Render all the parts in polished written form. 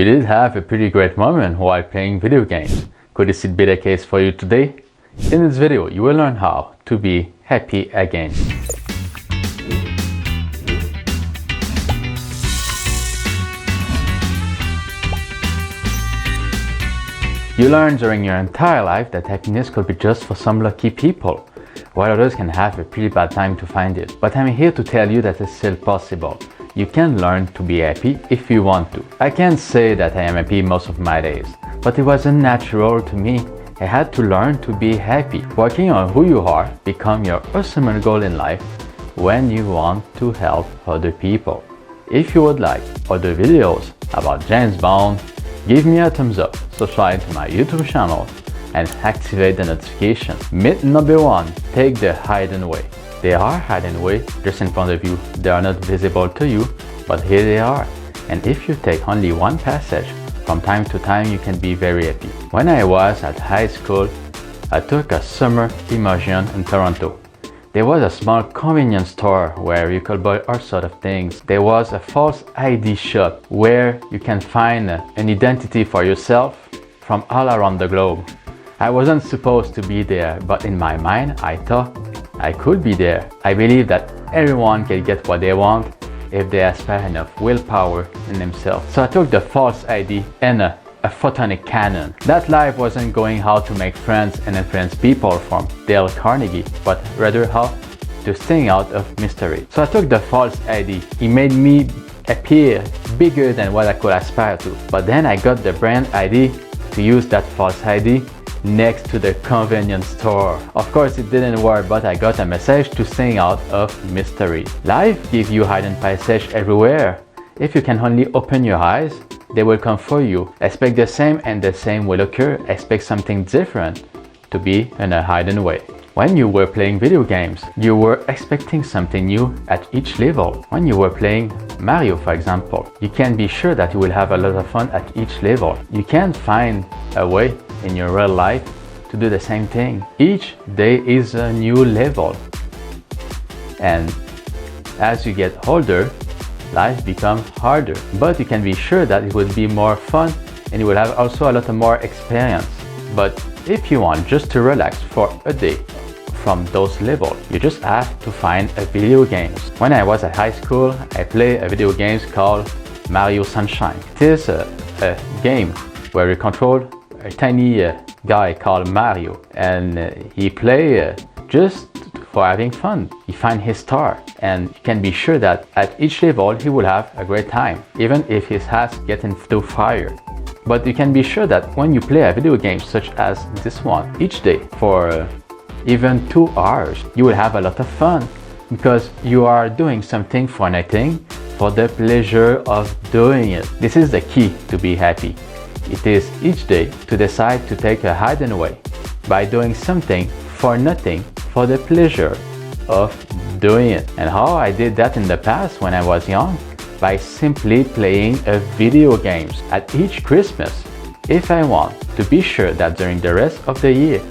You did have a pretty great moment while playing video games. Could this be the case for you today? In this video, you will learn how to be happy again. You learn during your entire life that happiness could be just for some lucky people, while others can have a pretty bad time to find it. But I'm here to tell you that it's still possible. You can learn to be happy if you want to. I can't say that I am happy most of my days, but it wasn't natural to me. I had to learn to be happy. Working on who you are become your ultimate goal in life when you want to help other people. If you would like other videos about James Bond, give me a thumbs up, subscribe to my YouTube channel, and activate the notification. Myth number 1, take the hidden way. They are hidden way just in front of you. They are not visible to you, but here they are. And if you take only one passage, from time to time you can be very happy. When I was at high school, I took a summer immersion in Toronto. There was a small convenience store where you could buy all sorts of things. There was a false ID shop where you can find an identity for yourself from all around the globe. I wasn't supposed to be there, but in my mind, I thought I could be there. I believe that everyone can get what they want if they aspire enough willpower in themselves. So I took the false ID and a photonic cannon. That life wasn't going how to make friends and influence people from Dale Carnegie, but rather how to stay out of mystery. So I took the false ID. It made me appear bigger than what I could aspire to. But then I got the brand ID to use that false ID next to the convenience store. Of course it didn't work, but I got a message to stay out of mystery. Life gives you hidden passage everywhere. If you can only open your eyes, they will come for you. Expect the same and the same will occur. Expect something different to be in a hidden way. When you were playing video games, you were expecting something new at each level. When you were playing Mario, for example, you can be sure that you will have a lot of fun at each level. You can find a way in your real life to do the same thing. Each day is a new level. And as you get older, life becomes harder. But you can be sure that it will be more fun and you will have also a lot more experience. But if you want just to relax for a day from those levels, you just have to find a video games. When I was at high school, I played a video game called Mario Sunshine. It is a game where you control a tiny guy called Mario, and he play just for having fun. He find his star, and you can be sure that at each level he will have a great time, even if his hat gets into fire. But you can be sure that when you play a video game such as this one, each day for even 2 hours, you will have a lot of fun because you are doing something for nothing, for the pleasure of doing it. This is the key to be happy. It is each day to decide to take a hidden way by doing something for nothing, for the pleasure of doing it. And how I did that in the past when I was young? By simply playing a video games at each Christmas. If I want to be sure that during the rest of the year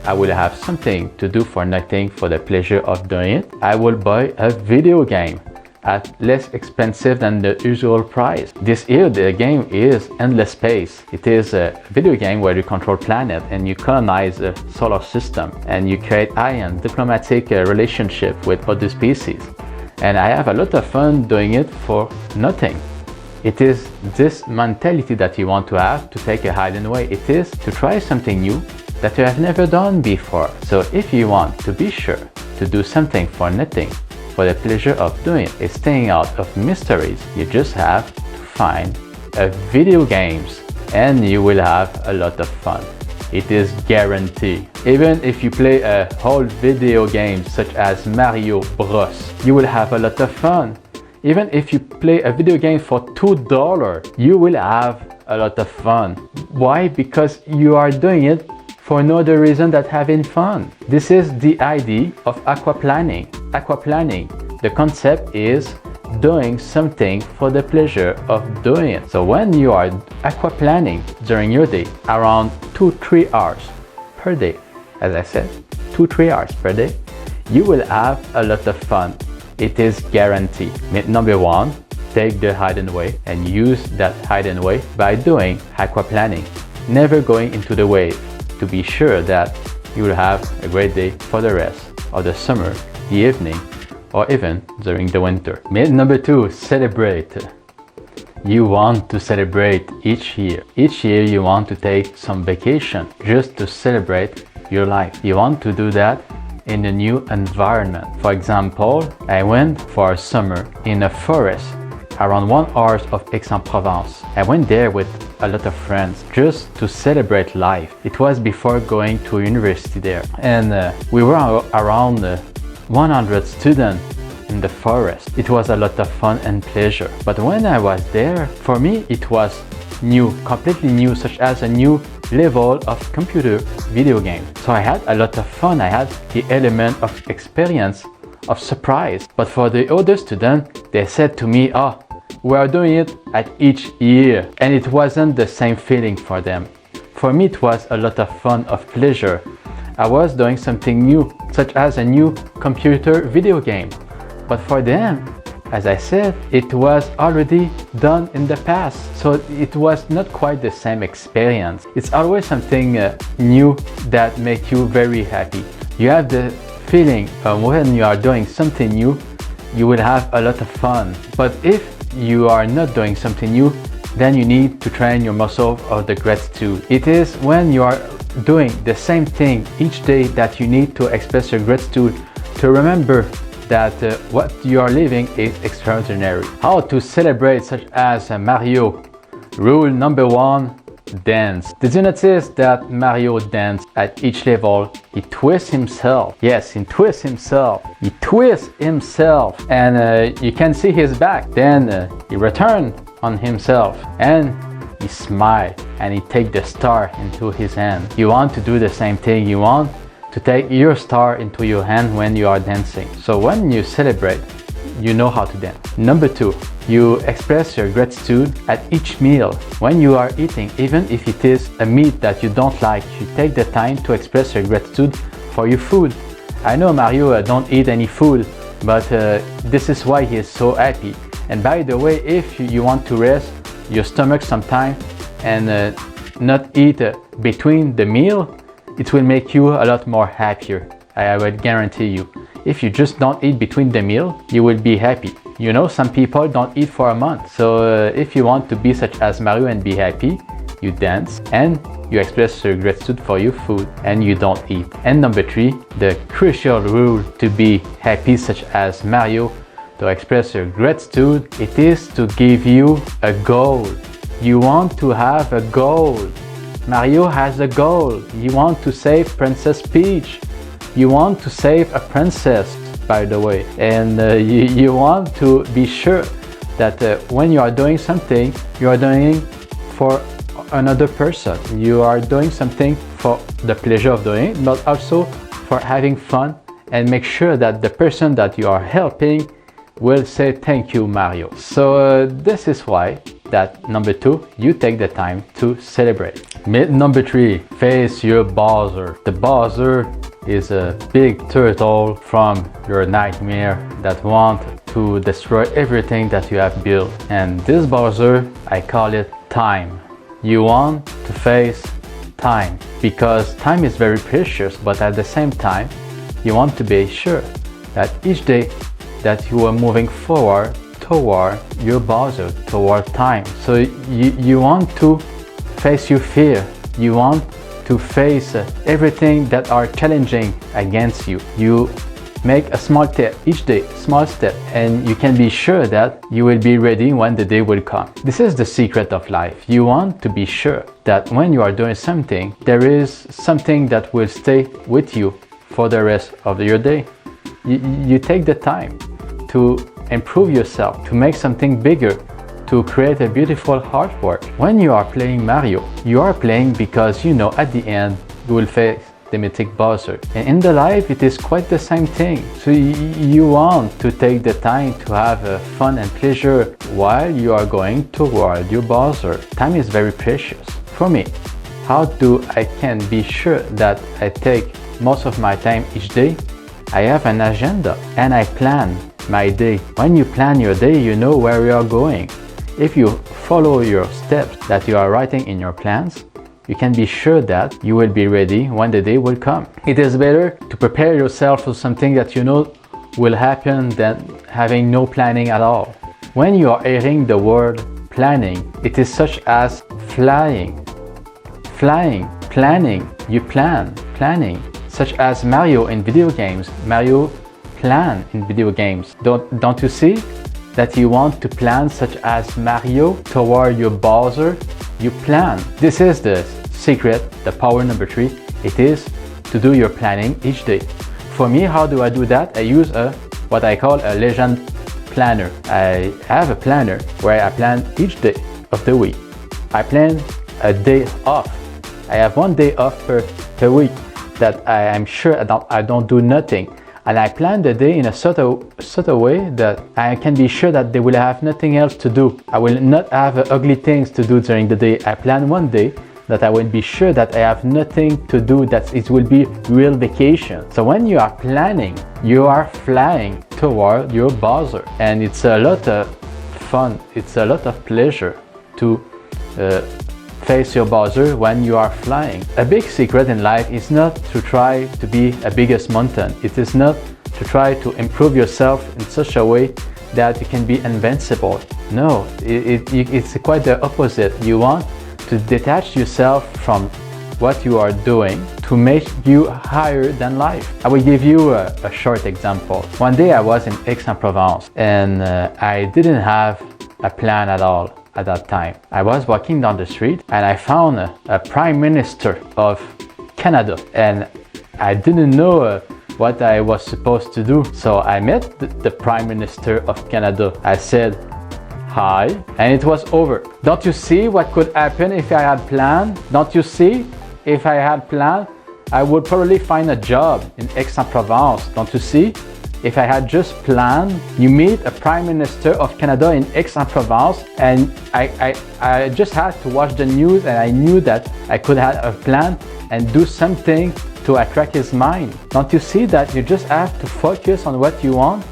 I will have something to do for nothing for the pleasure of doing it, I will buy a video game at less expensive than the usual price. This year the game is Endless Space. It is a video game where you control planet and you colonize a solar system and you create ion diplomatic relationship with other species. And I have a lot of fun doing it for nothing. It is this mentality that you want to have to take a hidden way. It is to try something new that you have never done before. So if you want to be sure to do something for nothing, for the pleasure of doing it, is staying out of mysteries, you just have to find a video games and you will have a lot of fun. It is guaranteed. Even if you play a whole video game such as Mario Bros, you will have a lot of fun. Even if you play a video game for $2, you will have a lot of fun. Why? Because you are doing it for no other reason than having fun. This is the idea of aquaplaning. Aquaplaning, the concept is doing something for the pleasure of doing it. So when you are aquaplaning during your day, around 2-3 hours per day, as I said, 2-3 hours per day, you will have a lot of fun. It is guaranteed. Myth number 1, take the hidden way and use that hidden way by doing aquaplaning, never going into the wave, to be sure that you will have a great day for the rest of the summer, the evening, or even during the winter. Myth number 2, celebrate. You want to celebrate each year. Each year you want to take some vacation just to celebrate your life. You want to do that in a new environment. For example, I went for a summer in a forest around 1 hour of Aix-en-Provence. I went there with a lot of friends just to celebrate life. It was before going to university there, and we were around 100 students in the forest. It was a lot of fun and pleasure. But when I was there, for me it was new, completely new, such as a new level of computer video game. So I had a lot of fun. I had the element of experience, of surprise. But for the other students, they said to me, oh, we are doing it at each year, and it wasn't the same feeling for them. For me it was a lot of fun, of pleasure. I was doing something new, such as a new computer video game. But for them, as I said, it was already done in the past, so it was not quite the same experience. It's always something new that makes you very happy. You have the feeling when you are doing something new, you will have a lot of fun. But if you are not doing something new, then you need to train your muscle of the gratitude. It is when you are doing the same thing each day that you need to express your gratitude, to remember that what you are living is extraordinary. How to celebrate, such as Mario. Rule number 1, dance. Did you notice that Mario danced at each level? He twists himself. Yes, he twists himself. He twists himself, and you can see his back. Then he returns on himself, and he smiles, and he takes the star into his hand. You want to do the same thing. You want to take your star into your hand when you are dancing. So when you celebrate, you know how to dance. Number 2, you express your gratitude at each meal. When you are eating, even if it is a meat that you don't like, you take the time to express your gratitude for your food. I know Mario don't eat any food, but this is why he is so happy. And by the way, if you want to rest your stomach sometime and not eat between the meal, it will make you a lot more happier. I will guarantee you. If you just don't eat between the meal, you will be happy. You know, some people don't eat for a month. So if you want to be such as Mario and be happy, you dance and you express your gratitude for your food, and you don't eat. And number 3, the crucial rule to be happy such as Mario, to express your gratitude, it is to give you a goal. You want to have a goal. Mario has a goal. You want to save Princess Peach. You want to save a princess, by the way. And you want to be sure that when you are doing something, you are doing for another person. You are doing something for the pleasure of doing it, but also for having fun, and make sure that the person that you are helping will say thank you, Mario. So this is why that number 2, you take the time to celebrate. Myth number 3, face your bowser. The bowser is a big turtle from your nightmare that want to destroy everything that you have built. And this bowser, I call it time. You want to face time, because time is very precious, but at the same time, you want to be sure that each day that you are moving forward toward your bowser, toward time. So you want to face your fear. You want to face everything that are challenging against you. You make a small step each day, small step, and you can be sure that you will be ready when the day will come. This is the secret of life. You want to be sure that when you are doing something, there is something that will stay with you for the rest of your day. You take the time to improve yourself, to make something bigger, to create a beautiful artwork. When you are playing Mario, you are playing because you know at the end you will face the mythic bowser. And in the life, it is quite the same thing. So you want to take the time to have fun and pleasure while you are going toward your bowser. Time is very precious. For me, how do I can be sure that I take most of my time each day? I have an agenda and I plan my day. When you plan your day, you know where you are going. If you follow your steps that you are writing in your plans, you can be sure that you will be ready when the day will come. It is better to prepare yourself for something that you know will happen than having no planning at all. When you are hearing the word planning, it is such as flying, planning, you plan, planning, such as Mario in video games. Mario plan in video games. Don't you see that you want to plan such as Mario toward your Bowser? You plan. This is the secret, the power number 3. It is to do your planning each day. For me, how do I do that? I use what I call a legend planner. I have a planner where I plan each day of the week. I plan a day off. I have one day off per week that I am sure I don't do nothing. And I plan the day in a sort of way that I can be sure that they will have nothing else to do. I will not have ugly things to do during the day. I plan one day that I will be sure that I have nothing to do, that it will be real vacation. So when you are planning, you are flying toward your Bowser. And it's a lot of fun, it's a lot of pleasure to face your Bowser when you are flying. A big secret in life is not to try to be a biggest mountain. It is not to try to improve yourself in such a way that you can be invincible. No, it's quite the opposite. You want to detach yourself from what you are doing to make you higher than life. I will give you a short example. One day I was in Aix-en-Provence and I didn't have a plan at all. At that time, I was walking down the street and I found a Prime Minister of Canada, and I didn't know what I was supposed to do. So I met the Prime Minister of Canada. I said hi, and it was over. Don't you see what could happen if I had planned? Don't you see? If I had planned, I would probably find a job in Aix-en-Provence. Don't you see? If I had just planned, you meet a Prime Minister of Canada in Aix-en-Provence, and I just had to watch the news and I knew that I could have a plan and do something to attract his mind. Don't you see that you just have to focus on what you want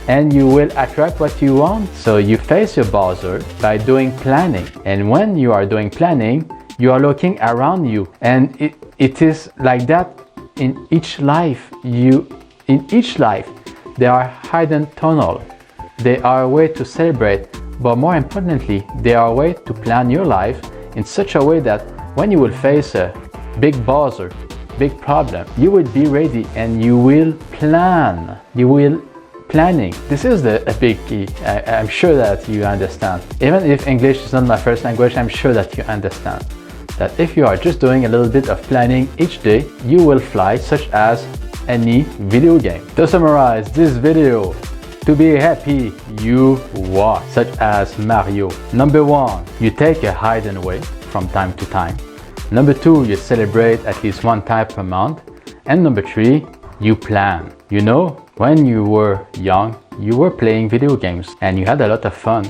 and you will attract what you want? So you face your Bowser by doing planning. And when you are doing planning, you are looking around you, and it is like that in each life. In each life, there are hidden tunnels. They are a way to celebrate, but more importantly, they are a way to plan your life in such a way that when you will face a big Bowser, big problem, you will be ready and you will plan. You will planning. This is a big key. I'm sure that you understand. Even if English is not my first language, I'm sure that you understand that if you are just doing a little bit of planning each day, you will fly, such as any video game. To summarize this video, to be happy, you walk, such as Mario. Number 1, you take a hide and away from time to time. Number 2, you celebrate at least one time per month. And number 3, you plan. You know, when you were young, you were playing video games and you had a lot of fun.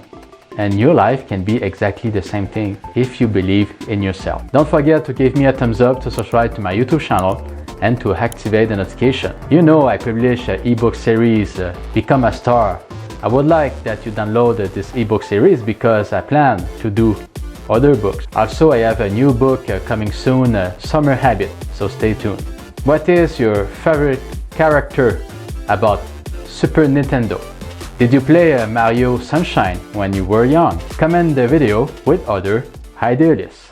And your life can be exactly the same thing if you believe in yourself. Don't forget to give me a thumbs up, to subscribe to my YouTube channel, and to activate the notification. You know I publish an ebook series, Become a Star. I would like that you download this ebook series because I plan to do other books. Also, I have a new book coming soon, Summer Habit, so stay tuned. What is your favorite character about Super Nintendo? Did you play Mario Sunshine when you were young? Comment the video with other idealists.